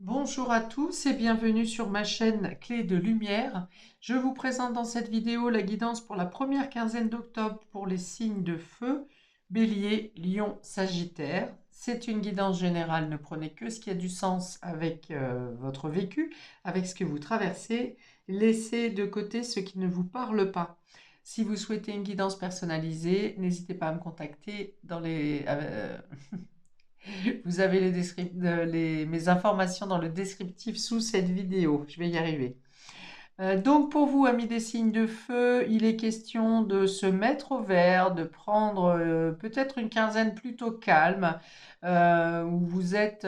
Bonjour à tous et bienvenue sur ma chaîne Clé de Lumière. Je vous présente dans cette vidéo la guidance pour la première quinzaine d'octobre pour les signes de feu, Bélier, Lion, Sagittaire. C'est une guidance générale, ne prenez que ce qui a du sens avec votre vécu, avec ce que vous traversez. Laissez de côté ce qui ne vous parle pas. Si vous souhaitez une guidance personnalisée, n'hésitez pas à me contacter dans les... Vous avez mes informations dans le descriptif sous cette vidéo. Je vais y arriver. Donc pour vous, amis des signes de feu, il est question de se mettre au vert, de prendre peut-être une quinzaine plutôt calme, où vous êtes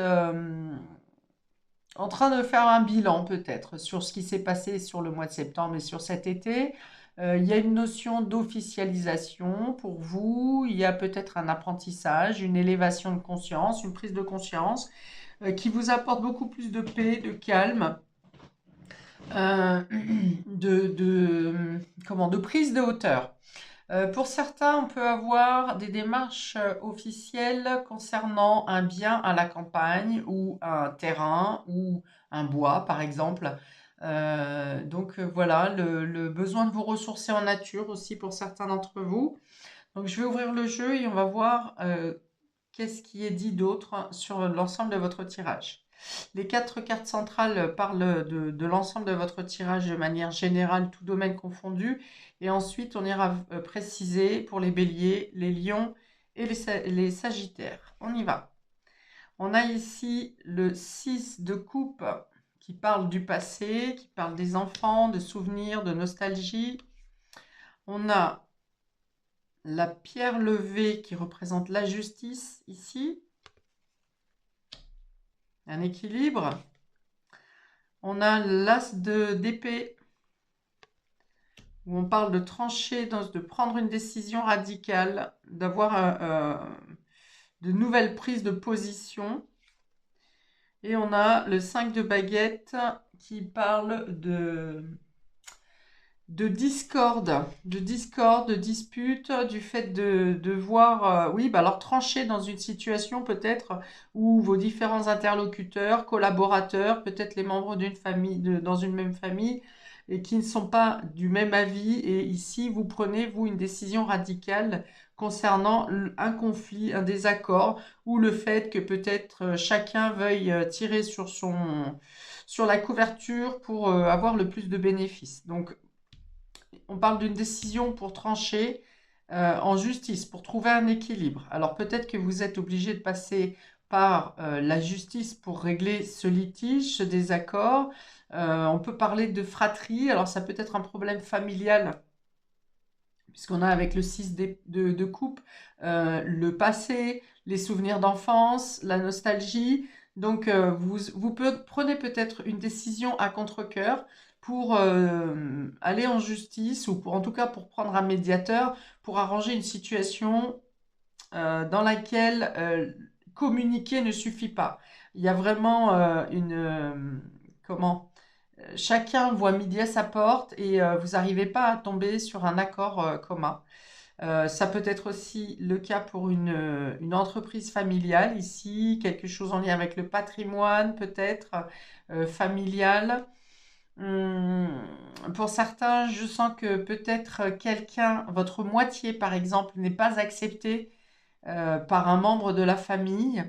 en train de faire un bilan peut-être sur ce qui s'est passé sur le mois de septembre et sur cet été. Il y a une notion d'officialisation pour vous, il y a peut-être un apprentissage, une élévation de conscience, une prise de conscience qui vous apporte beaucoup plus de paix, de calme, euh, de prise de hauteur. Pour certains, on peut avoir des démarches officielles concernant un bien à la campagne ou un terrain ou un bois, par exemple. Voilà, le besoin de vous ressourcer en nature aussi pour certains d'entre vous. Donc je vais ouvrir le jeu et on va voir qu'est-ce qui est dit d'autre sur l'ensemble de votre tirage. Les quatre cartes centrales parlent de l'ensemble de votre tirage de manière générale, tout domaine confondu. Et ensuite, on ira préciser pour les béliers, les lions et les sagittaires. On y va. On a ici le 6 de coupe qui parle du passé, qui parle des enfants, de souvenirs, de nostalgie. On a la pierre levée qui représente la justice ici, un équilibre. On a l'as d'épée où on parle de trancher, de prendre une décision radicale, d'avoir de nouvelles prises de position. Et on a le 5 de baguette qui parle de discorde, de dispute, du fait de voir, oui, bah alors trancher dans une situation peut-être où vos différents interlocuteurs, collaborateurs, peut-être les membres d'une famille, dans une même famille, et qui ne sont pas du même avis. Et ici, vous prenez, vous, une décision radicale concernant un conflit, un désaccord, ou le fait que peut-être chacun veuille tirer sur la couverture pour avoir le plus de bénéfices. Donc, on parle d'une décision pour trancher en justice, pour trouver un équilibre. Alors peut-être que vous êtes obligé de passer par la justice pour régler ce litige, ce désaccord. On peut parler de fratrie, alors ça peut être un problème familial, puisqu'on a avec le 6 de coupe le passé, les souvenirs d'enfance, la nostalgie. Donc vous prenez peut-être une décision à contre-cœur pour aller en justice ou en tout cas pour prendre un médiateur pour arranger une situation dans laquelle communiquer ne suffit pas. Il y a vraiment comment chacun voit midi à sa porte et vous n'arrivez pas à tomber sur un accord commun. Ça peut être aussi le cas pour une entreprise familiale ici, quelque chose en lien avec le patrimoine peut-être, familial. Pour certains, je sens que peut-être quelqu'un, votre moitié par exemple, n'est pas accepté par un membre de la famille,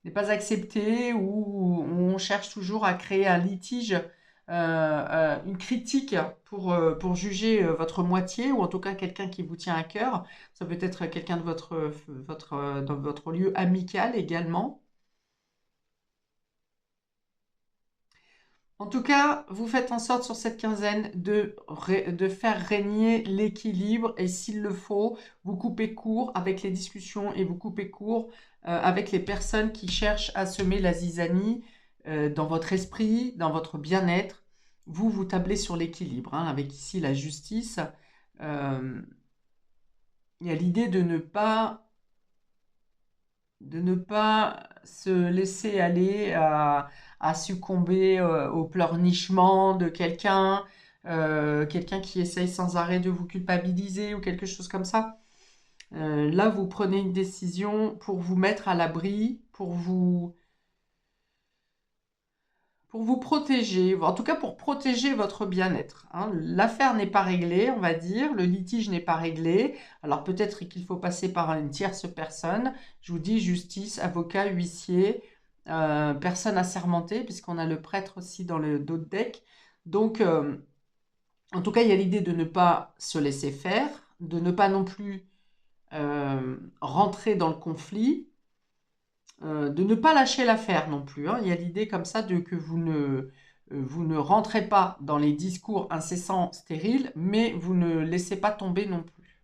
n'est pas accepté ou on cherche toujours à créer un litige, une critique pour juger votre moitié ou en tout cas quelqu'un qui vous tient à cœur. Ça peut être quelqu'un de dans votre lieu amical également. En tout cas, vous faites en sorte sur cette quinzaine de faire régner l'équilibre et s'il le faut, vous coupez court avec les discussions et vous coupez court avec les personnes qui cherchent à semer la zizanie dans votre esprit, dans votre bien-être. Vous tablez sur l'équilibre, hein, avec ici la justice. Euh, il y a l'idée de ne pas se laisser aller à succomber au pleurnichement de quelqu'un, quelqu'un qui essaye sans arrêt de vous culpabiliser ou quelque chose comme ça. Là, vous prenez une décision pour vous mettre à l'abri, pour vous pour vous protéger, en tout cas pour protéger votre bien-être, hein. L'affaire n'est pas réglée, on va dire, le litige n'est pas réglé. Alors peut-être qu'il faut passer par une tierce personne. Je vous dis justice, avocat, huissier, personne assermentée, puisqu'on a le prêtre aussi dans le dos de deck. Donc, en tout cas, il y a l'idée de ne pas se laisser faire, de ne pas non plus rentrer dans le conflit, de ne pas lâcher l'affaire non plus, hein. Il y a l'idée comme ça de que vous ne rentrez pas dans les discours incessants, stériles, mais vous ne laissez pas tomber non plus.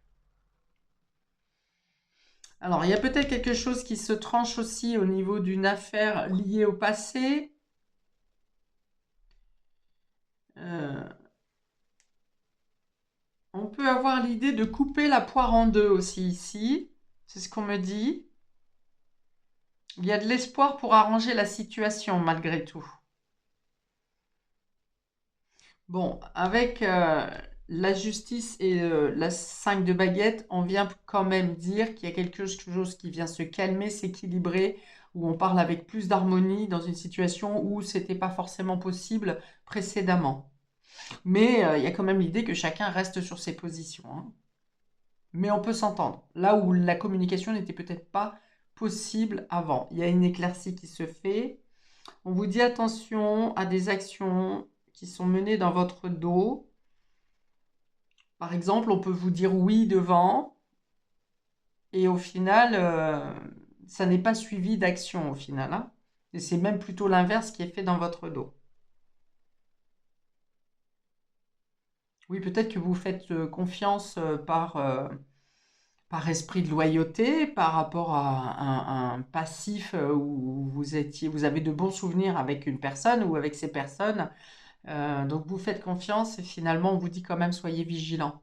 Alors, il y a peut-être quelque chose qui se tranche aussi au niveau d'une affaire liée au passé. Euh, on peut avoir l'idée de couper la poire en deux aussi ici. C'est ce qu'on me dit. Il y a de l'espoir pour arranger la situation malgré tout. Bon, avec la justice et la 5 de baguette, on vient quand même dire qu'il y a quelque chose qui vient se calmer, s'équilibrer, où on parle avec plus d'harmonie dans une situation où c'était pas forcément possible précédemment. Mais il y a quand même l'idée que chacun reste sur ses positions, hein. Mais on peut s'entendre. Là où la communication n'était peut-être pas possible avant. Il y a une éclaircie qui se fait. On vous dit attention à des actions qui sont menées dans votre dos. Par exemple, on peut vous dire oui devant et au final, ça n'est pas suivi d'action au final, hein. Et c'est même plutôt l'inverse qui est fait dans votre dos. Oui, peut-être que vous faites confiance par esprit de loyauté par rapport à un passif où vous avez de bons souvenirs avec une personne ou avec ces personnes. Donc vous faites confiance et finalement on vous dit quand même soyez vigilants.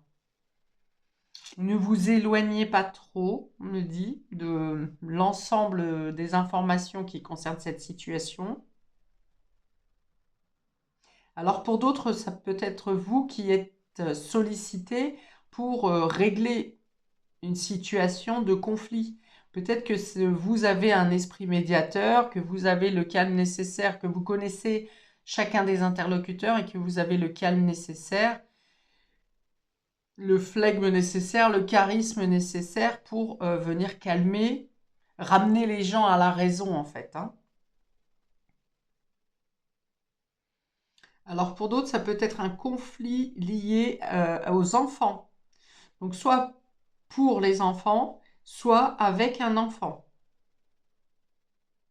Ne vous éloignez pas trop, on me dit, de l'ensemble des informations qui concernent cette situation. Alors pour d'autres, ça peut être vous qui êtes sollicité pour régler une situation de conflit. Peut-être que vous avez un esprit médiateur, que vous avez le calme nécessaire, que vous connaissez chacun des interlocuteurs et que vous avez le calme nécessaire, le flegme nécessaire, le charisme nécessaire pour venir calmer, ramener les gens à la raison en fait, hein. Alors pour d'autres, ça peut être un conflit lié aux enfants. Donc soit pour les enfants, soit avec un enfant.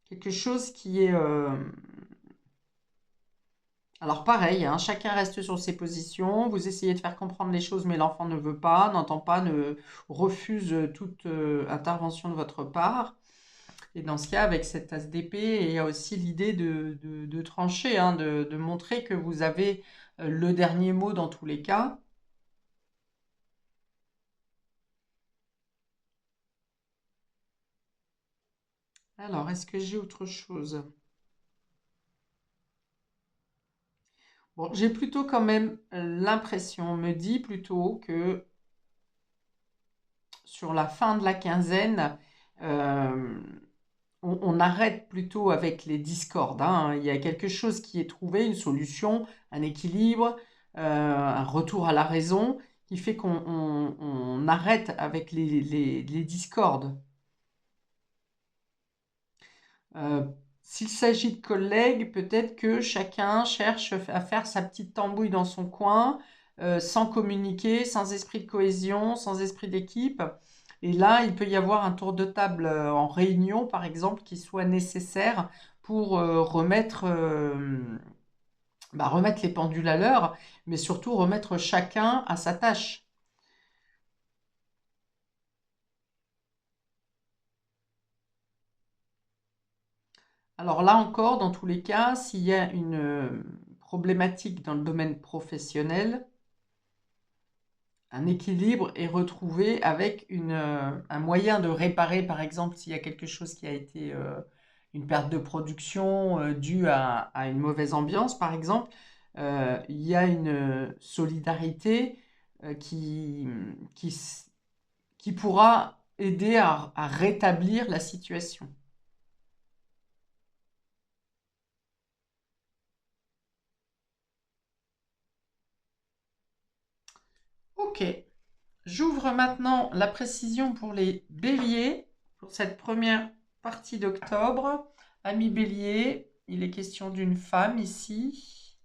Quelque chose qui est... Alors pareil, hein, chacun reste sur ses positions, vous essayez de faire comprendre les choses, mais l'enfant ne veut pas, n'entend pas, refuse toute intervention de votre part. Et dans ce cas, avec cette tasse d'épée, il y a aussi l'idée de trancher, hein, de montrer que vous avez le dernier mot dans tous les cas. Alors, est-ce que j'ai autre chose? Bon, j'ai plutôt quand même l'impression, on me dit plutôt que sur la fin de la quinzaine, euh, on arrête plutôt avec les discordes, hein. Il y a quelque chose qui est trouvé, une solution, un équilibre, un retour à la raison, qui fait qu'on arrête avec les discordes. Euh, S'il s'agit de collègues, peut-être que chacun cherche à faire sa petite tambouille dans son coin, sans communiquer, sans esprit de cohésion, sans esprit d'équipe. Et là, il peut y avoir un tour de table en réunion, par exemple, qui soit nécessaire pour remettre les pendules à l'heure, mais surtout remettre chacun à sa tâche. Alors là encore, dans tous les cas, s'il y a une problématique dans le domaine professionnel, un équilibre est retrouvé avec un moyen de réparer, par exemple, s'il y a quelque chose qui a été une perte de production due à une mauvaise ambiance, par exemple, il y a une solidarité euh, qui, qui, qui pourra aider à rétablir la situation. Ok, j'ouvre maintenant la précision pour les béliers, pour cette première partie d'octobre. Amis bélier, il est question d'une femme ici,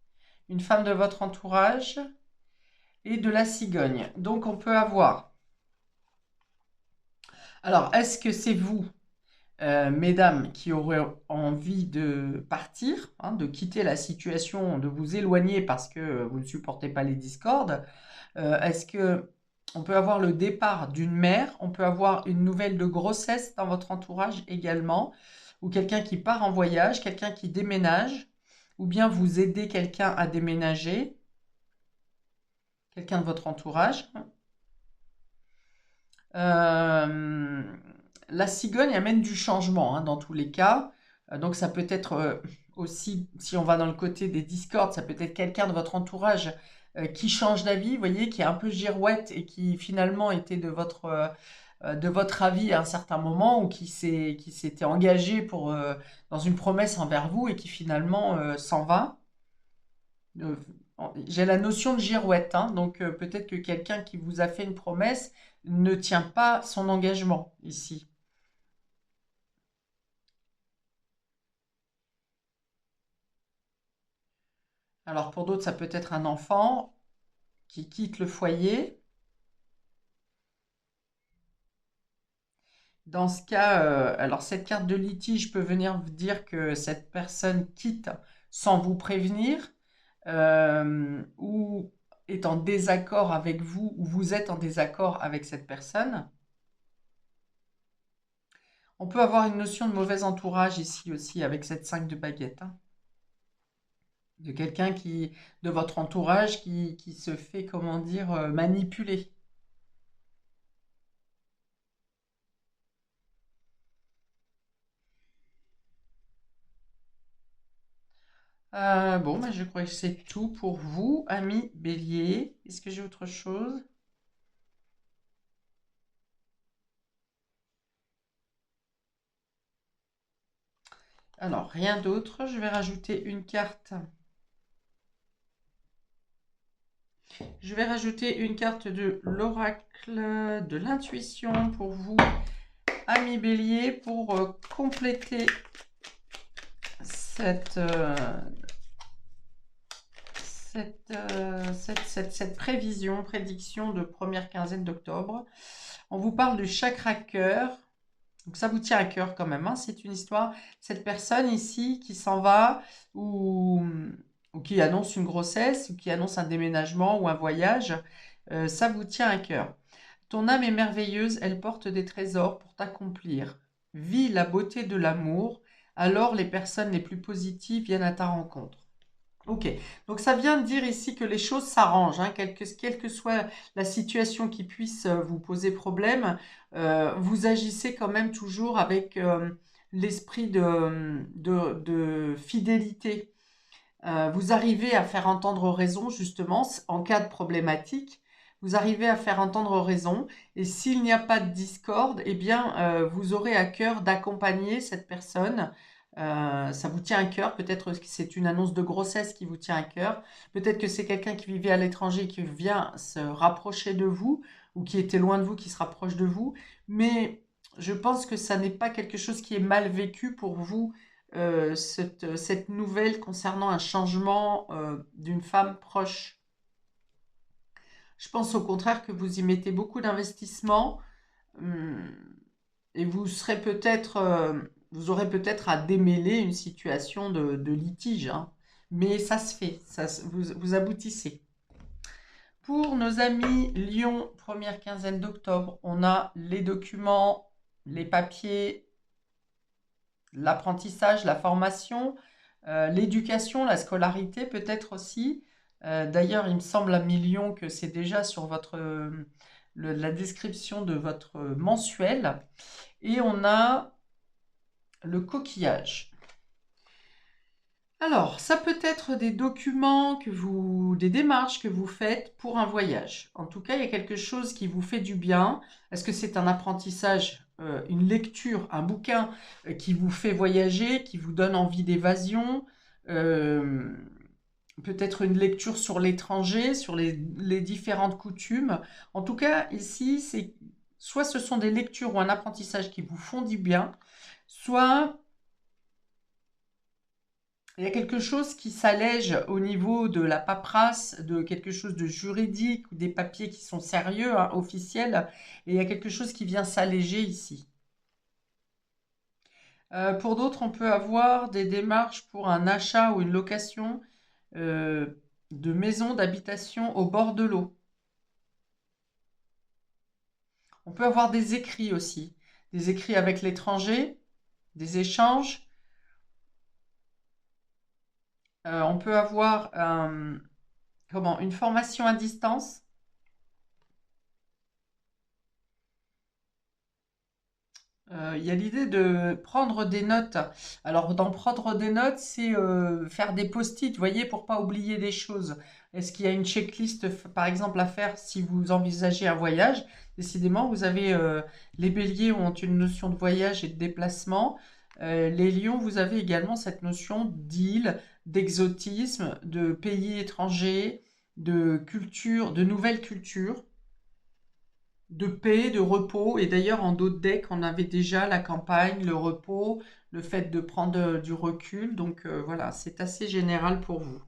une femme de votre entourage et de la cigogne. Donc on peut avoir... Alors, est-ce que c'est vous, mesdames, qui aurez envie de partir, hein, de quitter la situation, de vous éloigner parce que vous ne supportez pas les discordes? Est-ce que on peut avoir le départ d'une mère, on peut avoir une nouvelle de grossesse dans votre entourage également, ou quelqu'un qui part en voyage, quelqu'un qui déménage, ou bien vous aidez quelqu'un à déménager, quelqu'un de votre entourage. Euh, la cigogne amène du changement, hein, dans tous les cas. Donc ça peut être aussi, si on va dans le côté des discordes, ça peut être quelqu'un de votre entourage qui change d'avis, vous voyez, qui est un peu girouette et qui finalement était de votre avis à un certain moment ou qui s'était engagé dans une promesse envers vous et qui finalement s'en va. Euh, j'ai la notion de girouette, hein, donc peut-être que quelqu'un qui vous a fait une promesse ne tient pas son engagement ici. Alors pour d'autres, ça peut être un enfant qui quitte le foyer. Dans ce cas, alors cette carte de litige peut venir vous dire que cette personne quitte sans vous prévenir ou est en désaccord avec vous ou vous êtes en désaccord avec cette personne. On peut avoir une notion de mauvais entourage ici aussi avec cette 5 de baguette, hein. De quelqu'un de votre entourage qui se fait, comment dire, manipuler. Bon, bah, je crois que c'est tout pour vous, amis bélier. Est-ce que j'ai autre chose? Alors, rien d'autre. Je vais rajouter une carte. Je vais rajouter une carte de l'oracle de l'intuition pour vous, amis bélier, pour compléter cette, cette prédiction de première quinzaine d'octobre. On vous parle du chakra cœur. Donc ça vous tient à cœur quand même, hein. C'est une histoire, cette personne ici qui s'en va ou qui annonce une grossesse ou qui annonce un déménagement ou un voyage, ça vous tient à cœur. Ton âme est merveilleuse, elle porte des trésors pour t'accomplir. Vis la beauté de l'amour, alors les personnes les plus positives viennent à ta rencontre. Ok, donc ça vient de dire ici que les choses s'arrangent, hein, quelle que soit la situation qui puisse vous poser problème, vous agissez quand même toujours avec l'esprit de fidélité. Vous arrivez à faire entendre raison, justement, en cas de problématique, vous arrivez à faire entendre raison, et s'il n'y a pas de discorde, eh bien, vous aurez à cœur d'accompagner cette personne. Ça vous tient à cœur, peut-être que c'est une annonce de grossesse qui vous tient à cœur, peut-être que c'est quelqu'un qui vivait à l'étranger qui vient se rapprocher de vous, ou qui était loin de vous, qui se rapproche de vous, mais je pense que ça n'est pas quelque chose qui est mal vécu pour vous, cette nouvelle concernant un changement d'une femme proche. Je pense au contraire que vous y mettez beaucoup d'investissement hum, et vous aurez peut-être à démêler une situation de litige, hein. Mais ça se fait, vous aboutissez. Pour nos amis Lyon, première quinzaine d'octobre, on a les documents, les papiers, l'apprentissage, la formation, l'éducation, la scolarité peut-être aussi. D'ailleurs, il me semble à Million que c'est déjà sur la description de votre mensuel. Et on a le coquillage. Alors, ça peut être des documents des démarches que vous faites pour un voyage. En tout cas, il y a quelque chose qui vous fait du bien. Est-ce que c'est un apprentissage, une lecture, un bouquin qui vous fait voyager, qui vous donne envie d'évasion, euh, peut-être une lecture sur l'étranger, sur les différentes coutumes. En tout cas, ici, c'est soit ce sont des lectures ou un apprentissage qui vous font du bien, soit il y a quelque chose qui s'allège au niveau de la paperasse, de quelque chose de juridique ou des papiers qui sont sérieux, hein, officiels, et il y a quelque chose qui vient s'alléger ici. Pour d'autres, on peut avoir des démarches pour un achat ou une location euh, de maisons d'habitation au bord de l'eau. On peut avoir des écrits aussi, des écrits avec l'étranger, des échanges. On peut avoir une formation à distance. Il y a l'idée de prendre des notes. Alors, dans prendre des notes, c'est faire des post-it, vous voyez, pour pas oublier des choses. Est-ce qu'il y a une checklist, par exemple, à faire si vous envisagez un voyage? Décidément, vous avez les béliers ont une notion de voyage et de déplacement. Les lions, vous avez également cette notion d'île, d'exotisme, de pays étrangers, de culture, de nouvelles cultures, de paix, de repos. Et d'ailleurs, en d'autres decks, on avait déjà la campagne, le repos, le fait de prendre du recul. Donc voilà, c'est assez général pour vous.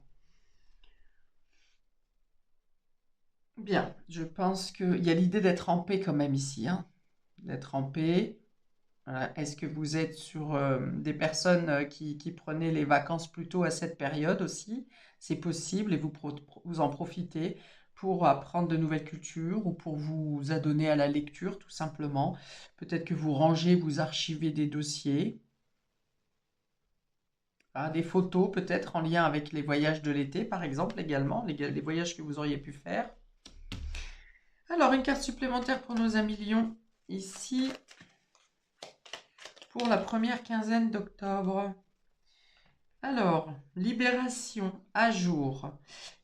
Bien, je pense qu'il y a l'idée d'être en paix quand même ici, hein, d'être en paix. Voilà. Est-ce que vous êtes sur des personnes qui prenaient les vacances plutôt à cette période aussi? C'est possible et vous en profitez pour apprendre de nouvelles cultures ou pour vous adonner à la lecture tout simplement. Peut-être que vous rangez, vous archivez des dossiers, hein, des photos peut-être en lien avec les voyages de l'été par exemple également, les voyages que vous auriez pu faire. Alors une carte supplémentaire pour nos amis Lions ici pour la première quinzaine d'octobre. Alors, libération, à jour.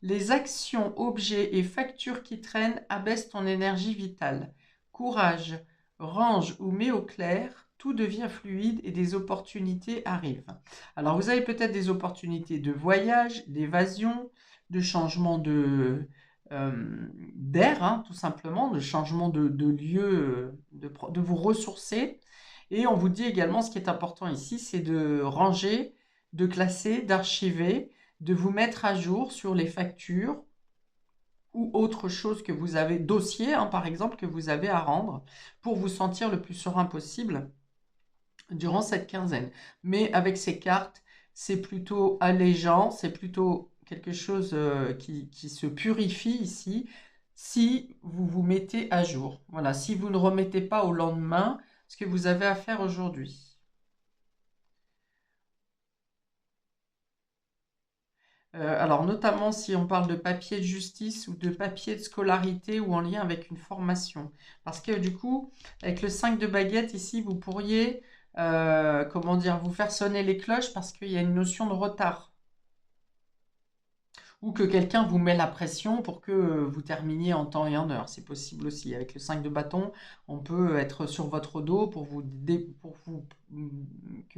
Les actions, objets et factures qui traînent abaissent ton énergie vitale. Courage, range ou mets au clair, tout devient fluide et des opportunités arrivent. Alors, vous avez peut-être des opportunités de voyage, d'évasion, de changement d'air, hein, tout simplement, de changement de lieu, de vous ressourcer. Et on vous dit également, ce qui est important ici, c'est de ranger, de classer, d'archiver, de vous mettre à jour sur les factures ou autre chose que vous avez, dossier hein, par exemple, que vous avez à rendre pour vous sentir le plus serein possible durant cette quinzaine. Mais avec ces cartes, c'est plutôt allégeant, c'est plutôt quelque chose qui se purifie ici si vous vous mettez à jour. Voilà, si vous ne remettez pas au lendemain ce que vous avez à faire aujourd'hui. Alors notamment si on parle de papier de justice ou de papier de scolarité ou en lien avec une formation. Parce que du coup, avec le 5 de baguette ici, vous pourriez, comment dire, vous faire sonner les cloches parce qu'il y a une notion de retard. Ou que quelqu'un vous met la pression pour que vous terminiez en temps et en heure. C'est possible aussi. Avec le 5 de bâton, on peut être sur votre dos que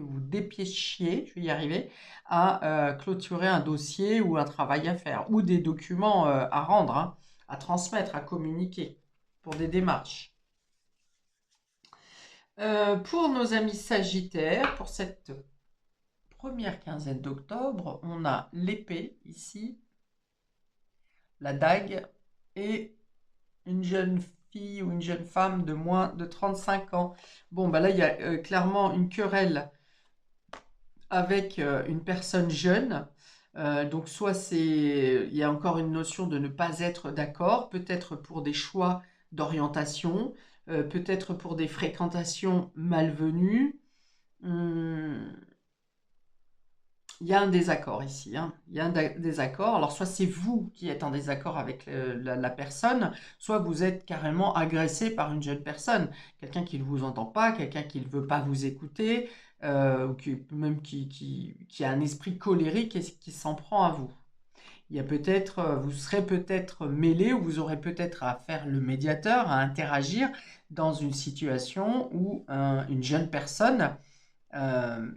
vous dépêchiez, je vais y arriver, à clôturer un dossier ou un travail à faire, ou des documents à rendre, hein, à transmettre, à communiquer pour des démarches. Pour nos amis Sagittaires, pour cette première quinzaine d'octobre, on a l'épée ici, la dague et une jeune fille ou une jeune femme de moins de 35 ans. Bon, bah là, il y a clairement une querelle avec une personne jeune. Donc, soit il y a encore une notion de ne pas être d'accord, peut-être pour des choix d'orientation, peut-être pour des fréquentations malvenues. Hum, il y a un désaccord ici, hein. Il y a un désaccord. Alors, soit c'est vous qui êtes en désaccord avec la personne, soit vous êtes carrément agressé par une jeune personne. Quelqu'un qui ne vous entend pas, quelqu'un qui ne veut pas vous écouter, ou qui a un esprit colérique et qui s'en prend à vous. Il y a peut-être, vous serez peut-être mêlé ou vous aurez peut-être à faire le médiateur, à interagir dans une situation où une jeune personne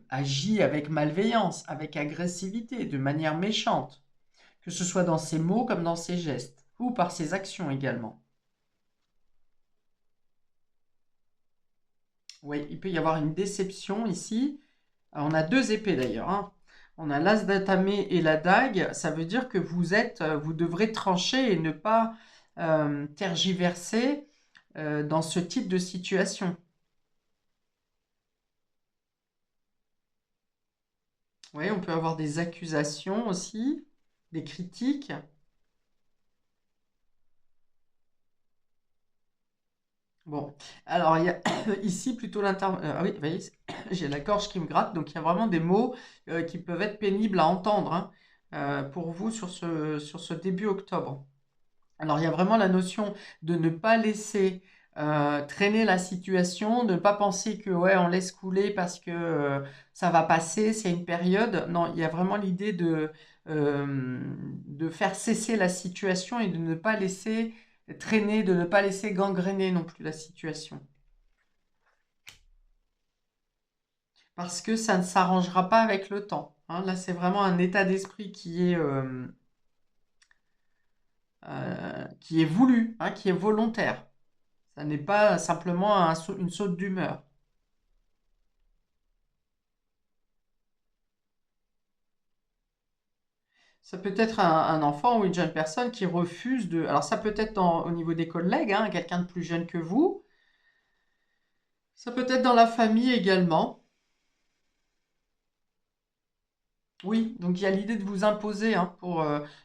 agit avec malveillance, avec agressivité, de manière méchante, que ce soit dans ses mots comme dans ses gestes, ou par ses actions également. Oui, il peut y avoir une déception ici. Alors, on a deux épées d'ailleurs, hein. On a l'as d'atamé et la dague. Ça veut dire que vous devrez trancher et ne pas tergiverser dans ce type de situation. Oui, on peut avoir des accusations aussi, des critiques. Bon, alors il y a ici plutôt ah oui, vous voyez, j'ai la gorge qui me gratte, donc il y a vraiment des mots qui peuvent être pénibles à entendre, hein, pour vous sur ce début octobre. Alors il y a vraiment la notion de ne pas laisser traîner la situation, de ne pas penser que ouais, on laisse couler parce que ça va passer, c'est une période. Non, il y a vraiment l'idée de faire cesser la situation et de ne pas laisser traîner, de ne pas laisser gangréner non plus la situation. Parce que ça ne s'arrangera pas avec le temps, hein. Là, c'est vraiment un état d'esprit qui est voulu, hein, qui est volontaire. Ça n'est pas simplement une saute d'humeur. Ça peut être un enfant ou une jeune personne qui refuse de... Alors ça peut être au niveau des collègues, hein, quelqu'un de plus jeune que vous. Ça peut être dans la famille également. Oui, donc il y a l'idée de vous imposer, hein,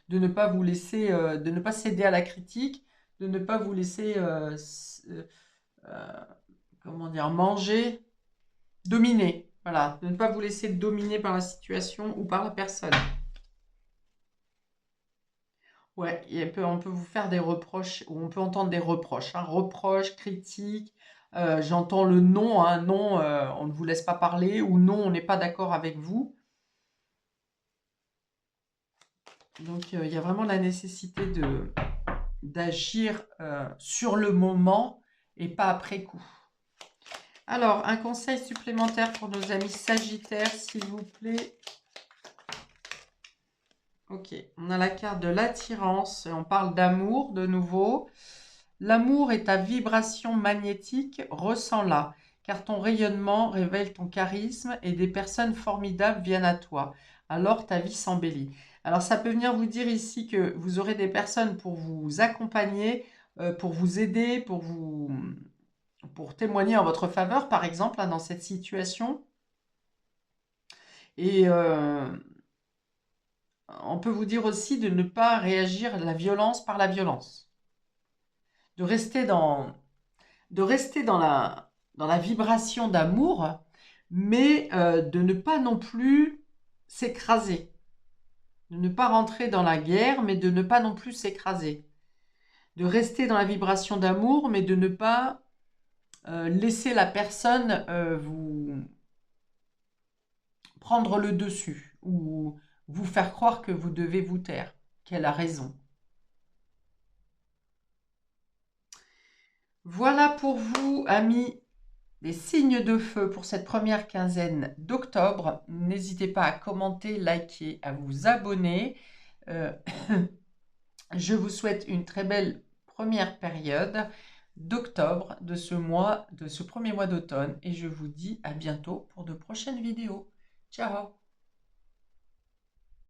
de ne pas vous laisser, de ne pas céder à la critique, de ne pas vous laisser, euh, comment dire, manger, dominer. Voilà, de ne pas vous laisser dominer par la situation ou par la personne. Ouais, on peut vous faire des reproches, ou on peut entendre des reproches, hein, reproches, critiques. J'entends le non, hein, non, on ne vous laisse pas parler, ou non, on n'est pas d'accord avec vous. Donc, il y a vraiment la nécessité d'agir sur le moment et pas après coup. Alors, un conseil supplémentaire pour nos amis Sagittaires, s'il vous plaît. Ok, on a la carte de l'attirance, on parle d'amour de nouveau. L'amour est ta vibration magnétique, ressens-la, car ton rayonnement révèle ton charisme et des personnes formidables viennent à toi. Alors ta vie s'embellit. Alors ça peut venir vous dire ici que vous aurez des personnes pour vous accompagner, pour vous aider, pour témoigner en votre faveur, par exemple, hein, dans cette situation. Et on peut vous dire aussi de ne pas réagir à la violence par la violence. De rester dans la vibration d'amour, mais de ne pas non plus s'écraser. De ne pas rentrer dans la guerre, mais de ne pas non plus s'écraser. De rester dans la vibration d'amour, mais de ne pas laisser la personne vous prendre le dessus ou vous faire croire que vous devez vous taire, qu'elle a raison. Voilà pour vous, amis des signes de feu pour cette première quinzaine d'octobre. N'hésitez pas à commenter, liker, à vous abonner. Je vous souhaite une très belle première période d'octobre de ce premier mois d'automne et je vous dis à bientôt pour de prochaines vidéos. Ciao!